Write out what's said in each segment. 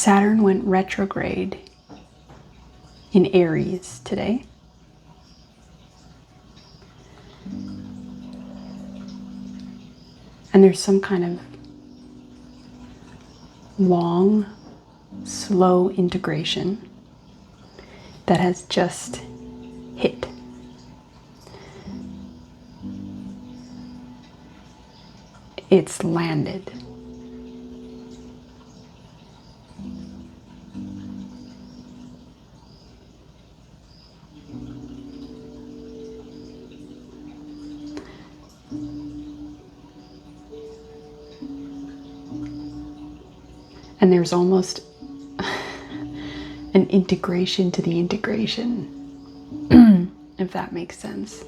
Saturn went retrograde in Aries today. And there's some kind of long, slow integration that has just hit. It's landed. And there's almost an integration to the integration, if that makes sense.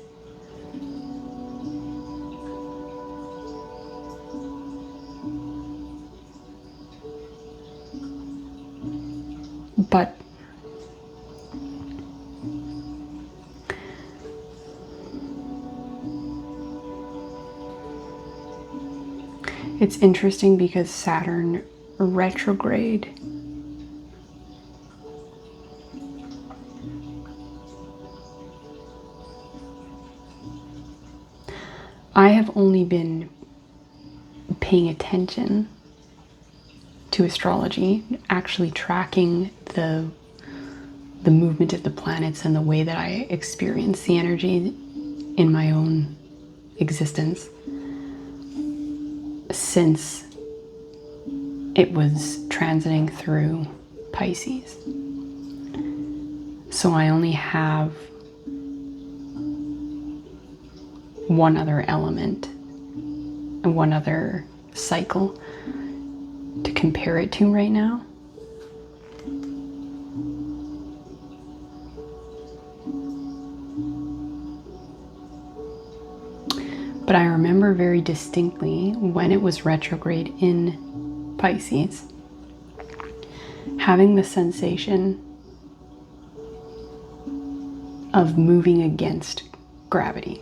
But it's interesting because Saturn retrograde I have only been paying attention to astrology, actually tracking the movement of the planets and the way that I experience the energy in my own existence since it was transiting through Pisces. So I only have one other element and one other cycle to compare it to right now. But I remember very distinctly when it was retrograde in Pisces, having the sensation of moving against gravity.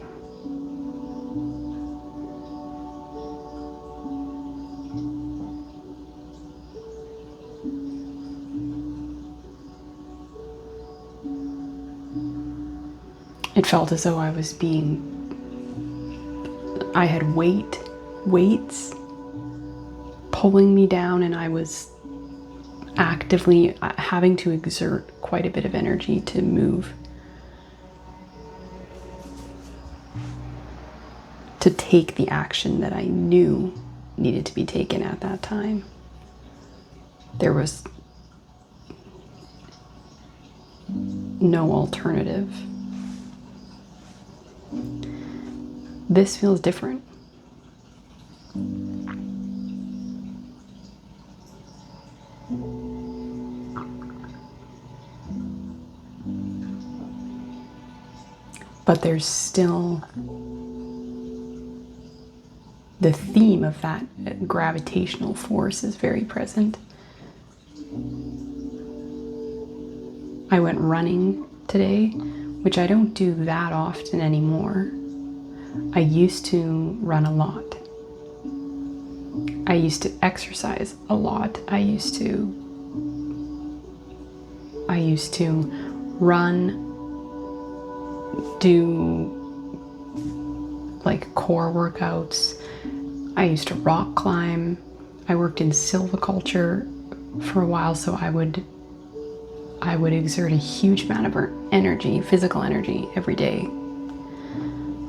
It felt as though I had weights pulling me down, and I was actively having to exert quite a bit of energy to move, to take the action that I knew needed to be taken at that time. There was no alternative. This feels different. But there's still the theme of that gravitational force is very present. I went running today, which I don't do that often anymore. I used to run a lot. I used to exercise a lot. I used to run, do like core workouts. I used to rock climb. I worked in silviculture for a while, so I would exert a huge amount of energy, physical energy, every day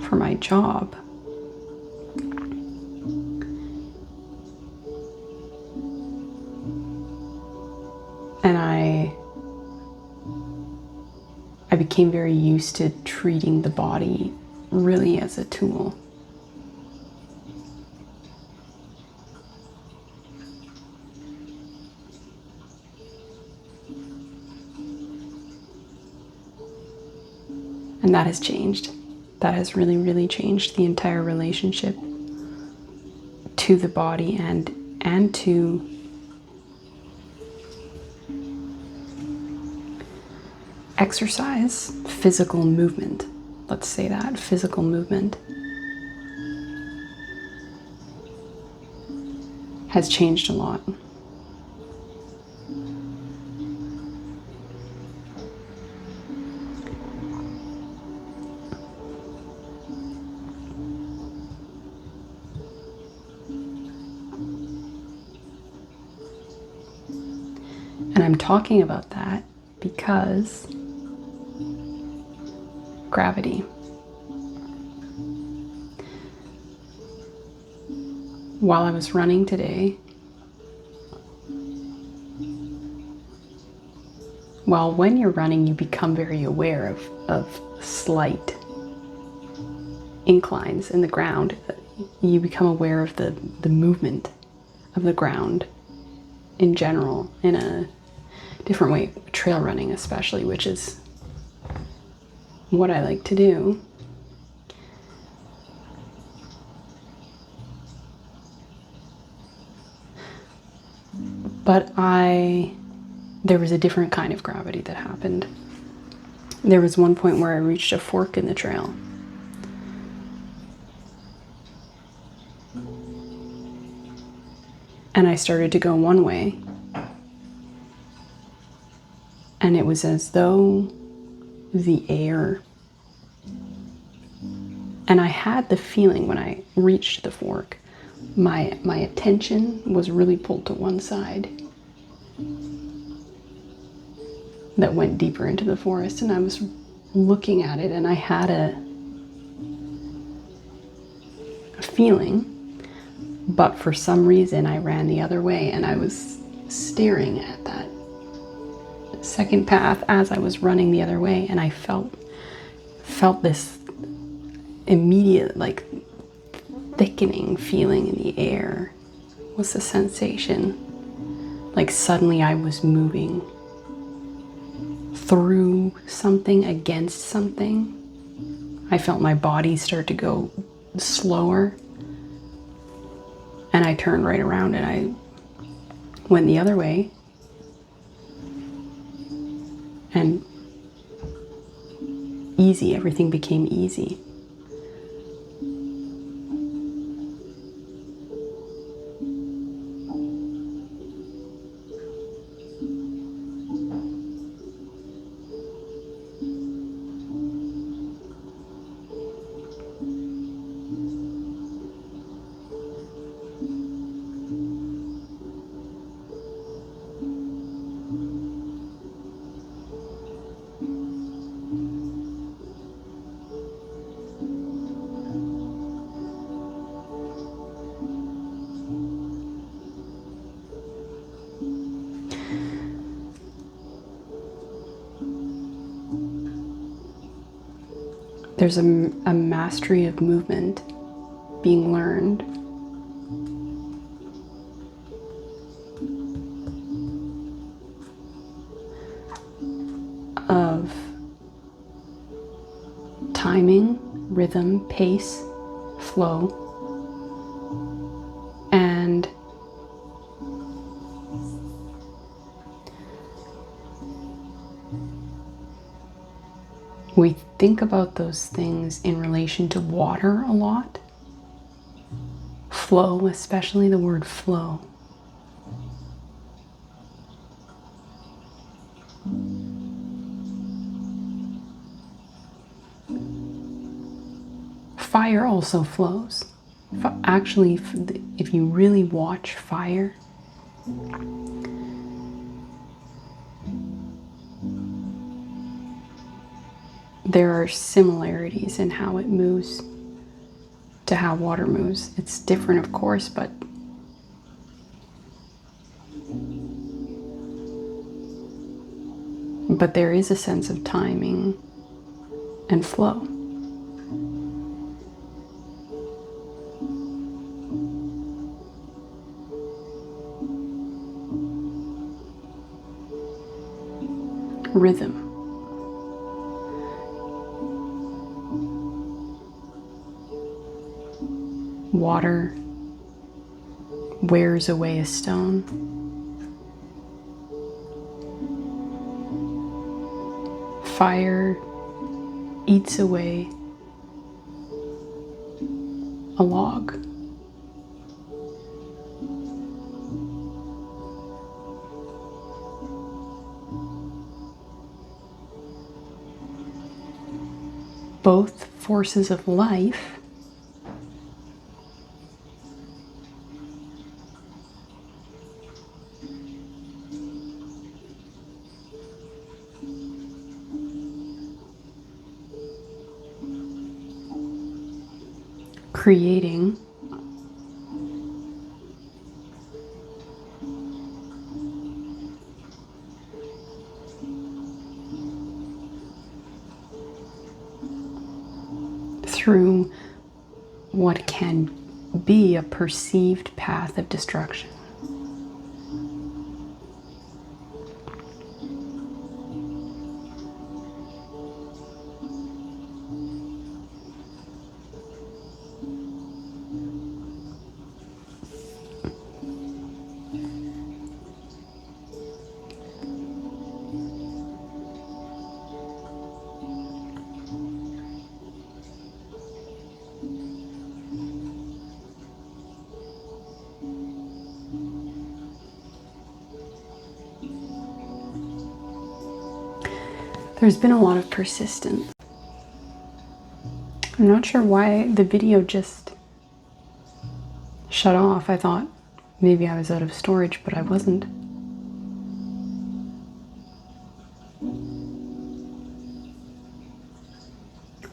for my job. And I became very used to treating the body really as a tool. And that has changed. That has really, really changed the entire relationship to the body and to exercise, physical movement. Let's say that, physical movement has changed a lot. And I'm talking about that because gravity. While I was running today, when you're running, you become very aware of slight inclines in the ground. You become aware of the movement of the ground in general in a different way, trail running especially, which is what I like to do. But there was a different kind of gravity that happened. There was one point where I reached a fork in the trail. And I started to go one way. And it was as though the air, and I had the feeling when I reached the fork, my attention was really pulled to one side that went deeper into the forest, and I was looking at it, and I had a feeling, but for some reason I ran the other way, and I was staring at that second path as I was running the other way, and I felt this immediate, like, thickening feeling in the air. Was the sensation like suddenly I was moving through something, against something. I felt my body start to go slower, and I turned right around and I went the other way, and easy, everything became easy. There's a mastery of movement being learned. Of timing, rhythm, pace, flow, and we think about those things in relation to water a lot. Flow, especially the word flow. Fire also flows. Actually, if you really watch fire, there are similarities in how it moves to how water moves. It's different, of course, but there is a sense of timing and flow. Rhythm. Water wears away a stone. Fire eats away a log. Both forces of life creating through what can be a perceived path of destruction. There's been a lot of persistence. I'm not sure why the video just shut off. I thought maybe I was out of storage, but I wasn't.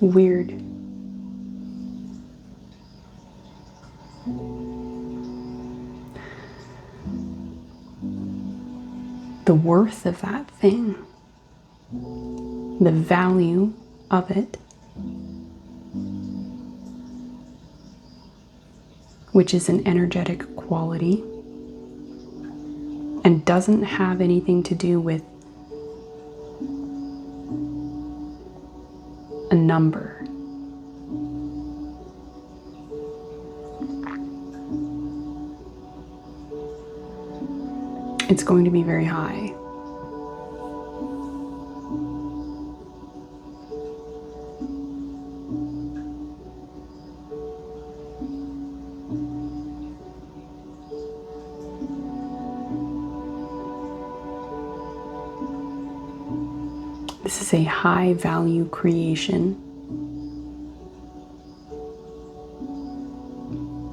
Weird. The worth of that thing, the value of it, which is an energetic quality and doesn't have anything to do with a number. It's going to be very high. This is a high value creation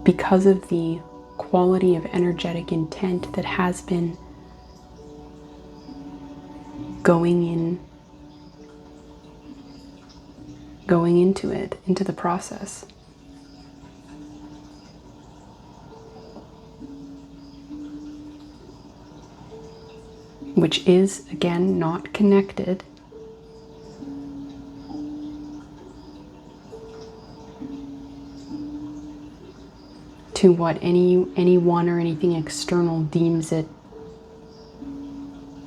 because of the quality of energetic intent that has been going into it, into the process. Which is, again, not connected to what anyone or anything external deems it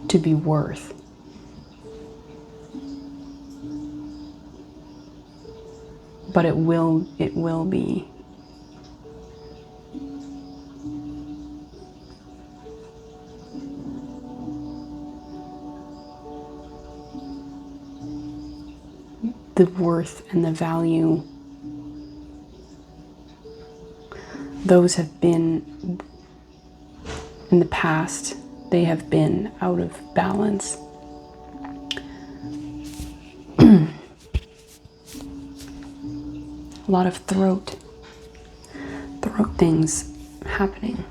to be worth. But it will be. The worth and the value, those have been, in the past, they have been out of balance. A lot of throat things happening.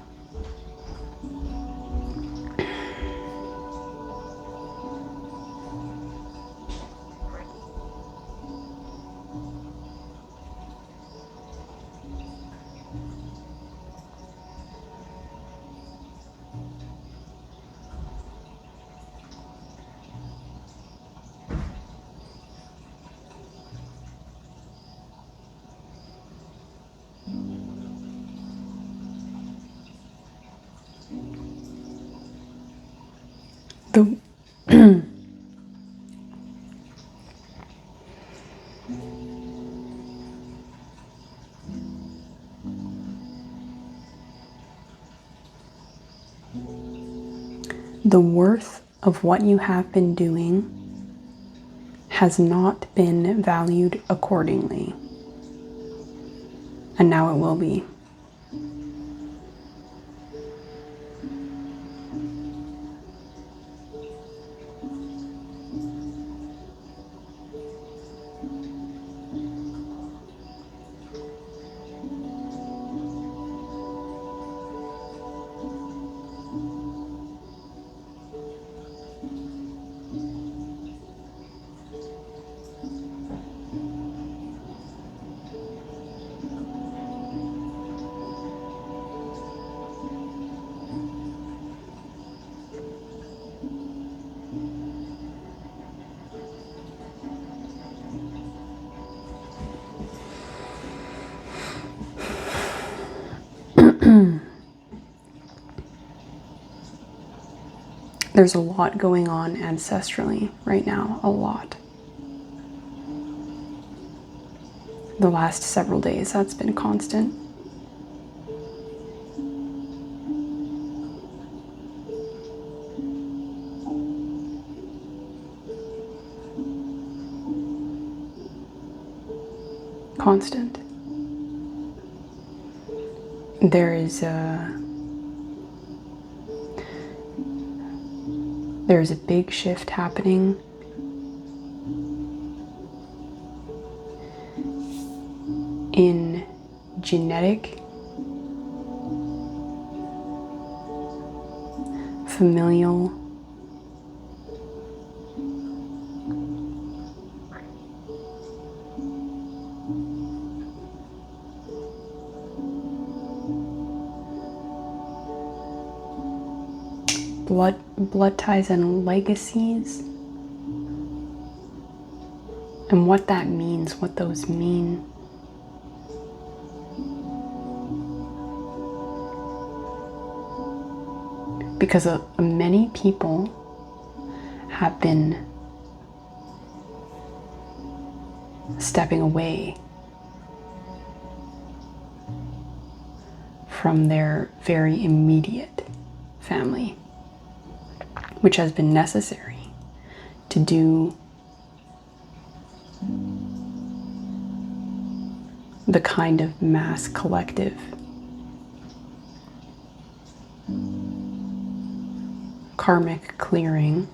The worth of what you have been doing has not been valued accordingly, and now it will be. There's a lot going on ancestrally right now, a lot. The last several days, that's been constant. Constant. There's a big shift happening in genetic, familial, blood ties and legacies, and what that means, what those mean. Because many people have been stepping away from their very immediate family, which has been necessary to do the kind of mass collective karmic clearing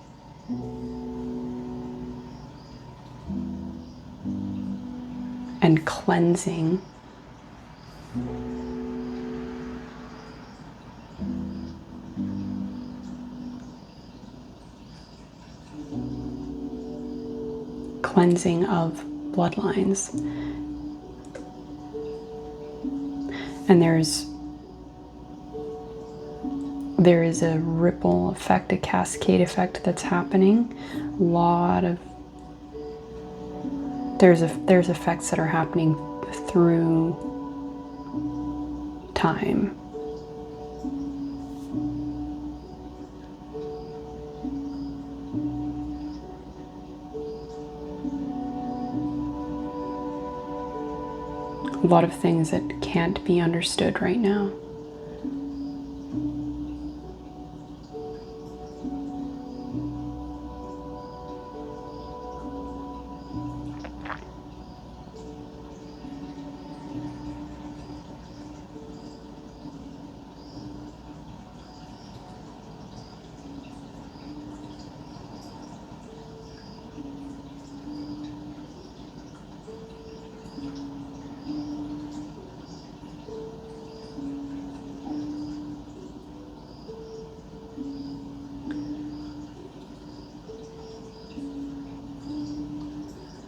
and cleansing of bloodlines. And there is a ripple effect, a cascade effect that's happening. There's effects that are happening through time. A lot of things that can't be understood right now.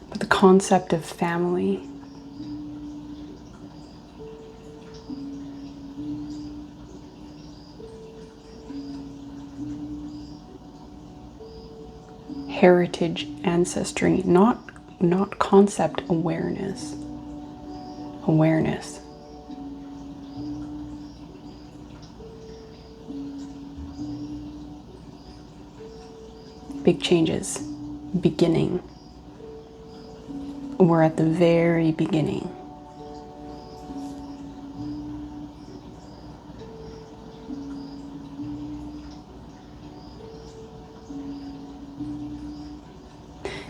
But the concept of family heritage, ancestry, not concept, awareness. Big changes beginning. We're at the very beginning.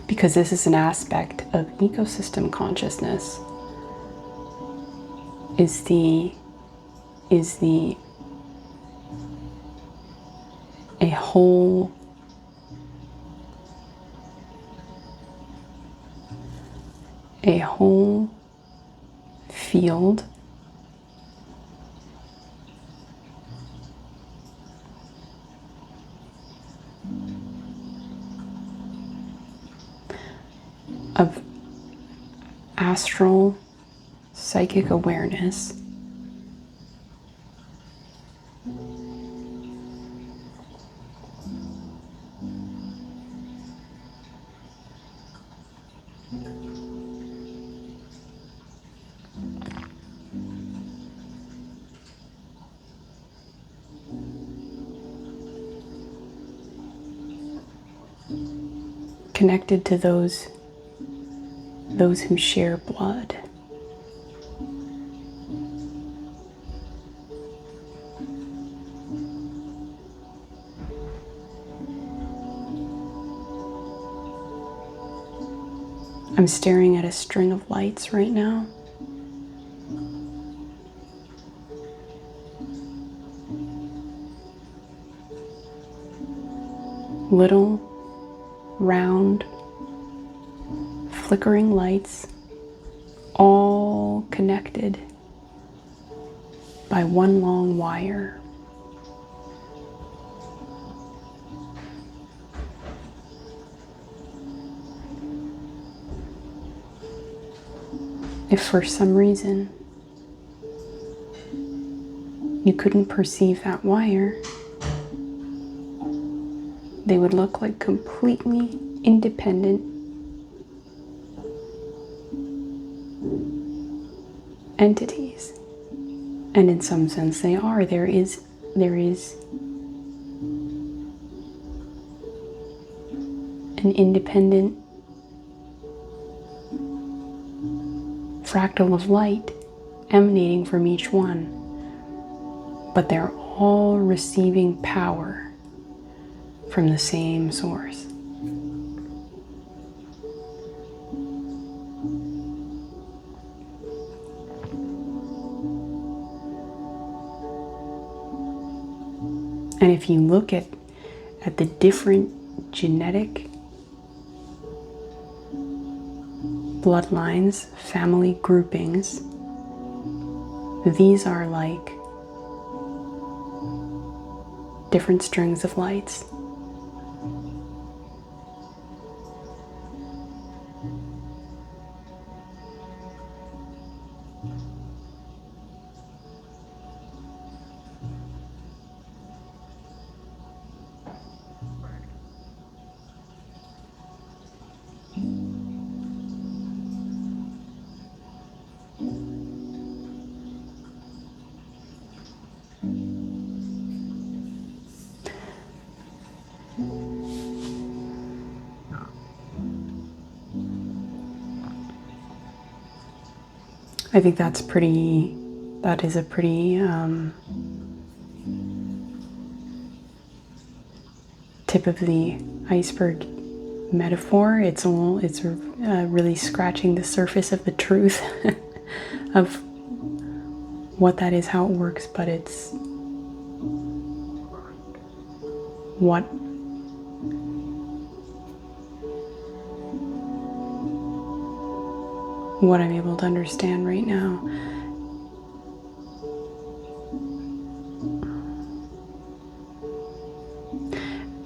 Because this is an aspect of ecosystem consciousness, is the a whole field of astral psychic awareness connected to those who share blood. I'm staring at a string of lights right now. Little, round, flickering lights, all connected by one long wire. If for some reason you couldn't perceive that wire, they would look like completely independent entities. And in some sense they are. There is an independent fractal of light emanating from each one, but they're all receiving power from the same source. And if you look at the different genetic bloodlines, family groupings, these are like different strings of lights. I think that is a pretty tip of the iceberg metaphor. It's really scratching the surface of the truth of what that is, how it works, but it's what I'm able to understand right now.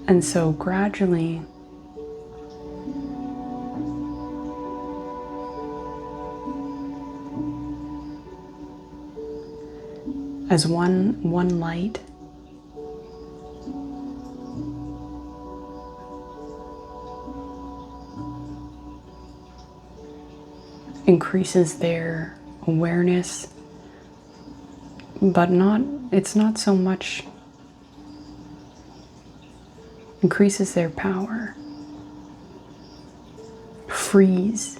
And so gradually, as one light increases their awareness, but it's not so much increases their power, frees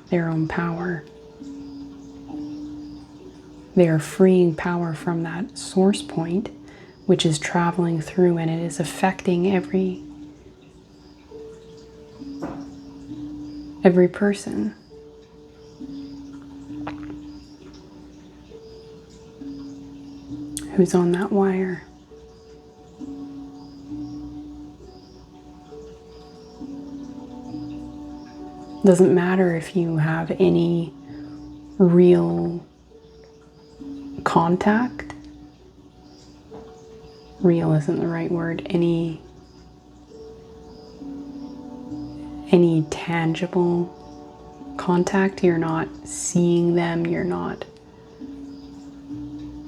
their own power. They are freeing power from that source point, which is traveling through, and it is affecting every person. Who's on that wire. Doesn't matter if you have any real contact. Real isn't the right word. Any tangible contact. You're not seeing them, you're not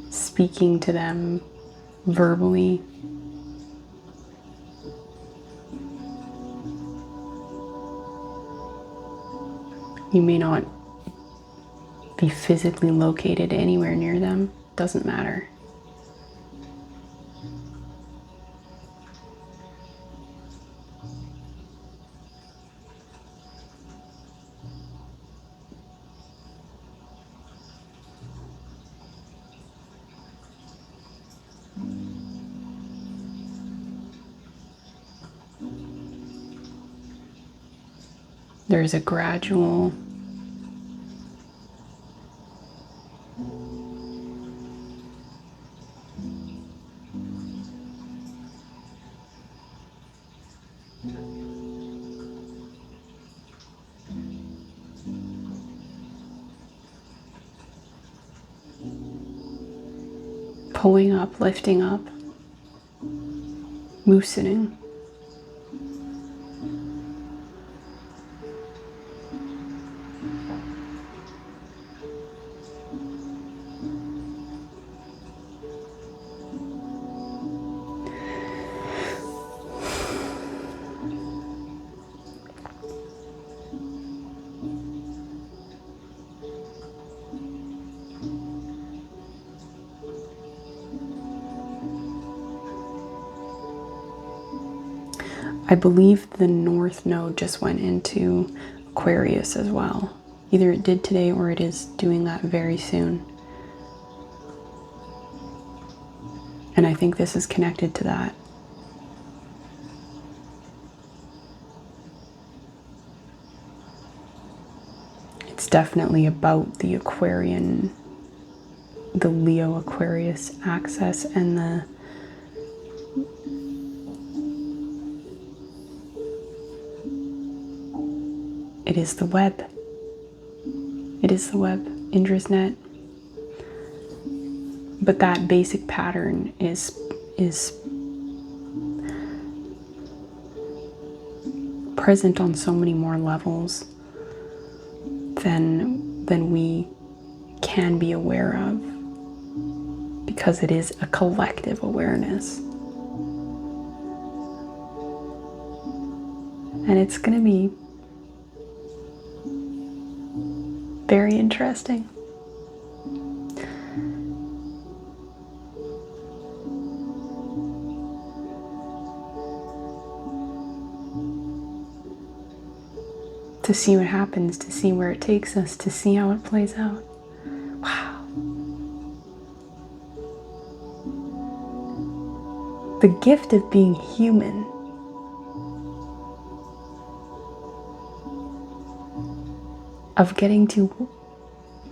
speaking to them verbally. You may not be physically located anywhere near them. Doesn't matter. There's a gradual pulling up, lifting up, loosening. I believe the North Node just went into Aquarius as well. Either it did today or it is doing that very soon. And I think this is connected to that. It's definitely about the Aquarian, the Leo Aquarius axis, and it is the web. It is the web, Indra's net. But that basic pattern is present on so many more levels than we can be aware of, because it is a collective awareness. And it's going to be very interesting. To see what happens, to see where it takes us, to see how it plays out. Wow. The gift of being human. Of getting to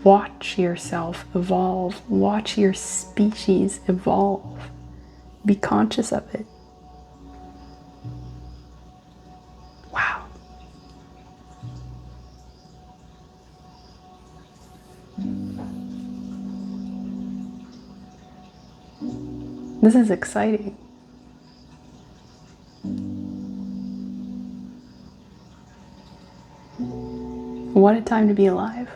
watch yourself evolve, watch your species evolve, be conscious of it. Wow. This is exciting. What a time to be alive.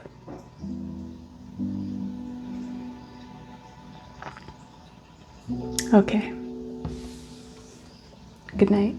Okay. Good night.